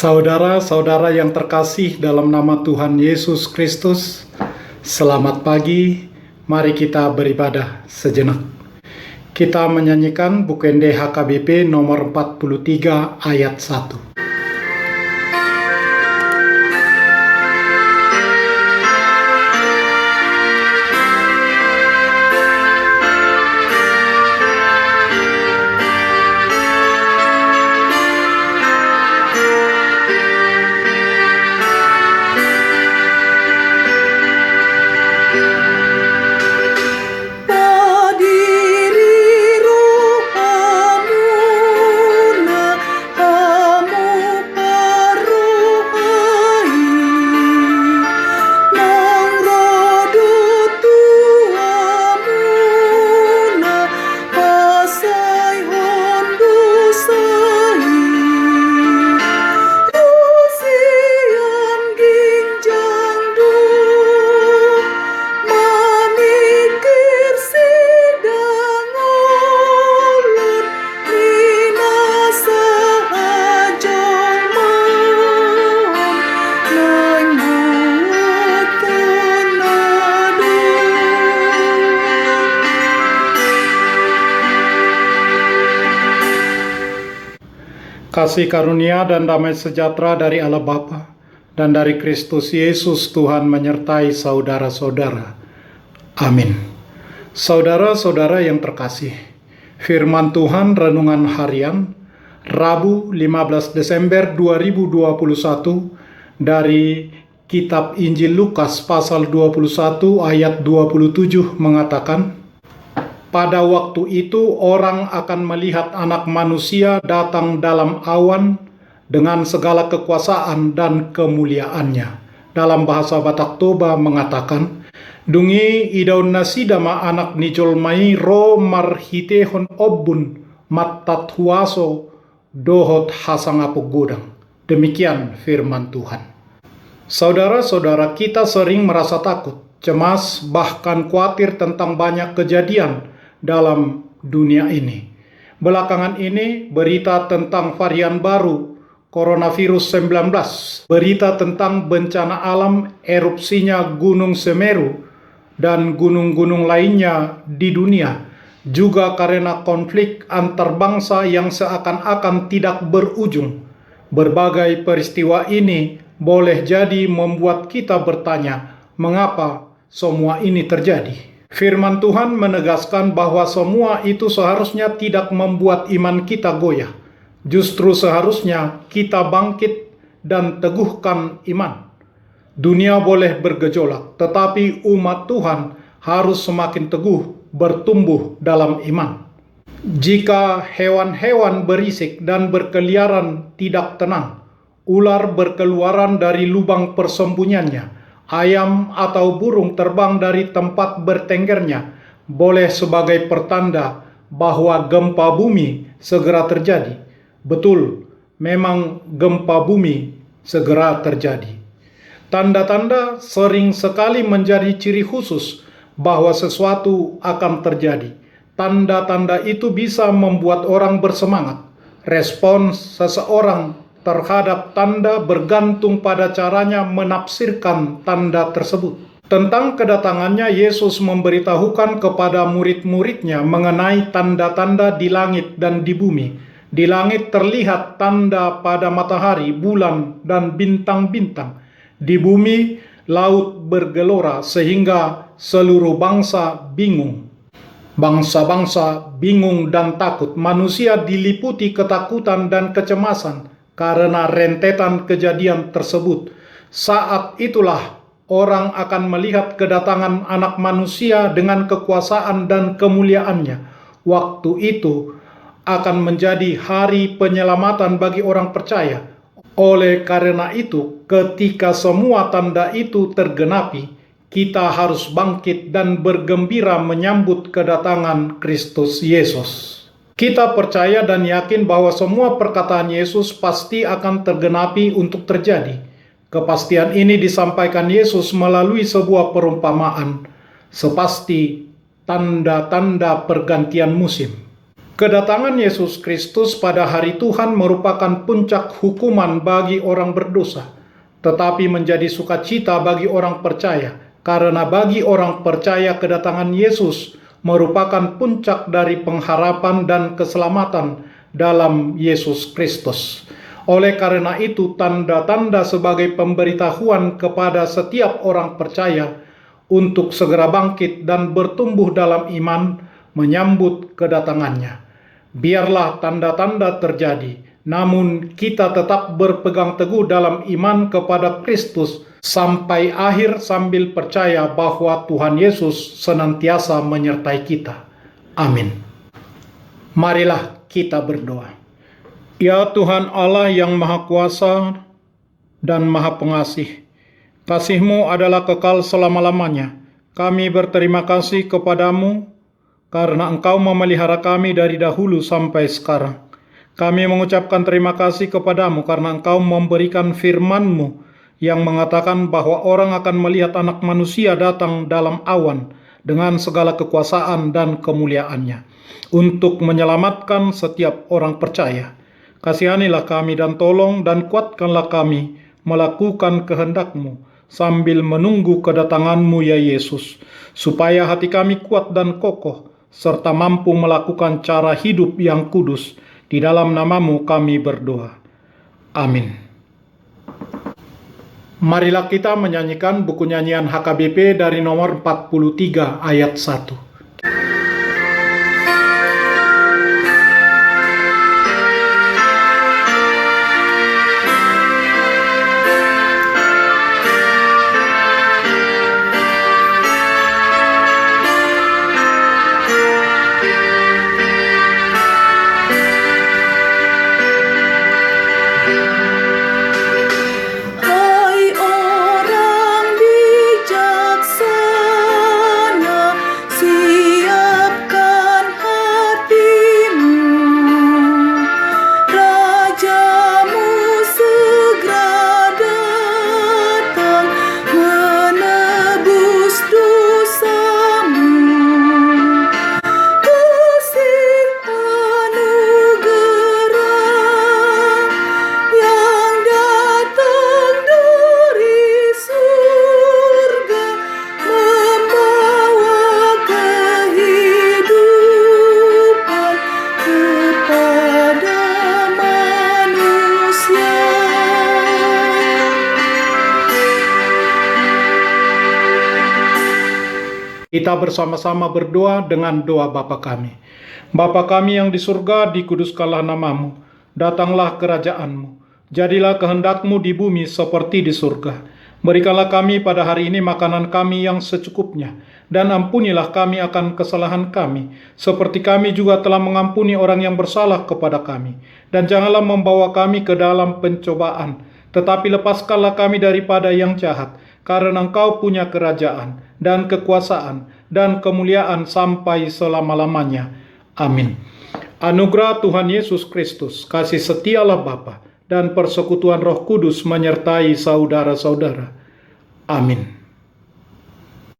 Saudara-saudara yang terkasih dalam nama Tuhan Yesus Kristus, selamat pagi. Mari kita beribadah sejenak. Kita menyanyikan Bukende HKBP nomor 43 ayat 1. Kasih karunia dan damai sejahtera dari Allah Bapa dan dari Kristus Yesus Tuhan menyertai saudara-saudara. Amin. Saudara-saudara yang terkasih, firman Tuhan renungan harian Rabu 15 Desember 2021 dari kitab Injil Lukas pasal 21 ayat 27 mengatakan, pada waktu itu orang akan melihat Anak Manusia datang dalam awan dengan segala kekuasaan dan kemuliaannya. Dalam bahasa Batak Toba mengatakan, dungi idaun nasidama anak nijolmai ro marhitehon obun matat huaso dohot hasangapu godang. Demikian firman Tuhan. Saudara-saudara, kita sering merasa takut, cemas, bahkan khawatir tentang banyak kejadian dalam dunia ini. Belakangan ini berita tentang varian baru coronavirus 19, berita tentang bencana alam, erupsinya Gunung Semeru dan gunung-gunung lainnya di dunia, juga karena konflik antar bangsa yang seakan-akan tidak berujung. Berbagai peristiwa ini boleh jadi membuat kita bertanya, mengapa semua ini terjadi? Firman Tuhan menegaskan bahwa semua itu seharusnya tidak membuat iman kita goyah. Justru seharusnya kita bangkit dan teguhkan iman. Dunia boleh bergejolak, tetapi umat Tuhan harus semakin teguh bertumbuh dalam iman. Jika hewan-hewan berisik dan berkeliaran tidak tenang, ular berkeluaran dari lubang persembunyiannya, ayam atau burung terbang dari tempat bertenggernya, boleh sebagai pertanda bahwa gempa bumi segera terjadi. Betul, memang gempa bumi segera terjadi. Tanda-tanda sering sekali menjadi ciri khusus bahwa sesuatu akan terjadi. Tanda-tanda itu bisa membuat orang bersemangat. Respons seseorang terhadap tanda bergantung pada caranya menafsirkan tanda tersebut. Tentang kedatangannya, Yesus memberitahukan kepada murid-muridnya mengenai tanda-tanda di langit dan di bumi. Di langit terlihat tanda pada matahari, bulan, dan bintang-bintang. Di bumi, laut bergelora sehingga seluruh bangsa bingung. Bangsa-bangsa bingung dan takut. Manusia diliputi ketakutan dan kecemasan karena rentetan kejadian tersebut. Saat itulah orang akan melihat kedatangan Anak Manusia dengan kekuasaan dan kemuliaannya. Waktu itu akan menjadi hari penyelamatan bagi orang percaya. Oleh karena itu, ketika semua tanda itu tergenapi, kita harus bangkit dan bergembira menyambut kedatangan Kristus Yesus. Kita percaya dan yakin bahwa semua perkataan Yesus pasti akan tergenapi untuk terjadi. Kepastian ini disampaikan Yesus melalui sebuah perumpamaan, sepasti tanda-tanda pergantian musim. Kedatangan Yesus Kristus pada hari Tuhan merupakan puncak hukuman bagi orang berdosa, tetapi menjadi sukacita bagi orang percaya, karena bagi orang percaya kedatangan Yesus merupakan puncak dari pengharapan dan keselamatan dalam Yesus Kristus. Oleh karena itu, tanda-tanda sebagai pemberitahuan kepada setiap orang percaya untuk segera bangkit dan bertumbuh dalam iman menyambut kedatangannya. Biarlah tanda-tanda terjadi, namun kita tetap berpegang teguh dalam iman kepada Kristus sampai akhir sambil percaya bahwa Tuhan Yesus senantiasa menyertai kita. Amin. Marilah kita berdoa. Ya Tuhan Allah yang Maha Kuasa dan Maha Pengasih, kasih-Mu adalah kekal selama-lamanya. Kami berterima kasih kepadamu karena Engkau memelihara kami dari dahulu sampai sekarang. Kami mengucapkan terima kasih kepadamu karena Engkau memberikan firman-Mu yang mengatakan bahwa orang akan melihat Anak Manusia datang dalam awan dengan segala kekuasaan dan kemuliaannya untuk menyelamatkan setiap orang percaya. Kasihanilah kami dan tolong dan kuatkanlah kami melakukan kehendak-Mu sambil menunggu kedatangan-Mu ya Yesus, supaya hati kami kuat dan kokoh serta mampu melakukan cara hidup yang kudus. Di dalam nama-Mu kami berdoa. Amin. Marilah kita menyanyikan buku nyanyian HKBP dari nomor 43 ayat 1. Kita bersama-sama berdoa dengan doa Bapa kami. Bapa kami yang di surga, dikuduskanlah nama-Mu. Datanglah kerajaan-Mu. Jadilah kehendak-Mu di bumi seperti di surga. Berikanlah kami pada hari ini makanan kami yang secukupnya. Dan ampunilah kami akan kesalahan kami, seperti kami juga telah mengampuni orang yang bersalah kepada kami. Dan janganlah membawa kami ke dalam pencobaan, tetapi lepaskanlah kami daripada yang jahat. Karena Engkau punya kerajaan dan kekuasaan dan kemuliaan sampai selama-lamanya. Amin. Anugerah Tuhan Yesus Kristus, kasih setia Allah Bapa, dan persekutuan Roh Kudus menyertai saudara-saudara. Amin.